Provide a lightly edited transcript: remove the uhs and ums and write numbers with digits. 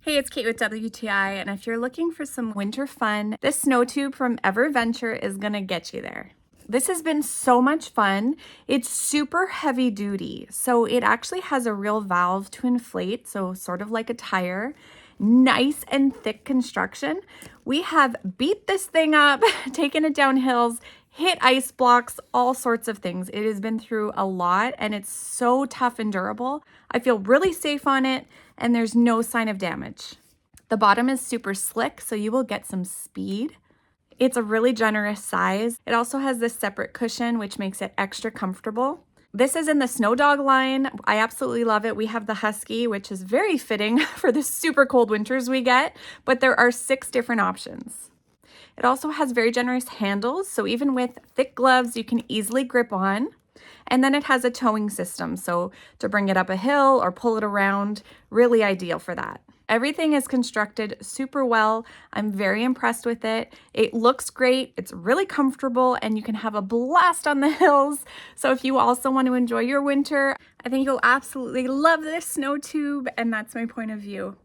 Hey, it's Kate with WTI, and if you're looking for some winter fun, this snow tube from EverVenture is gonna get you there. This has been so much fun. It's super heavy duty, so it actually has a real valve to inflate, so sort of like a tire. Nice and thick construction. We have beat this thing up, taken it down hills, hit ice blocks, all sorts of things. It has been through a lot and it's so tough and durable. I feel really safe on it and there's no sign of damage. The bottom is super slick, so you will get some speed. It's a really generous size. It also has this separate cushion, which makes it extra comfortable. This is in the Snow Dog line. I absolutely love it. We have the Husky, which is very fitting for the super cold winters we get, but there are 6 different options. It also has very generous handles, so even with thick gloves, you can easily grip on. And then it has a towing system, so to bring it up a hill or pull it around, really ideal for that. Everything is constructed super well. I'm very impressed with it. It looks great, it's really comfortable, and you can have a blast on the hills. So if you also want to enjoy your winter, I think you'll absolutely love this snow tube, and that's my point of view.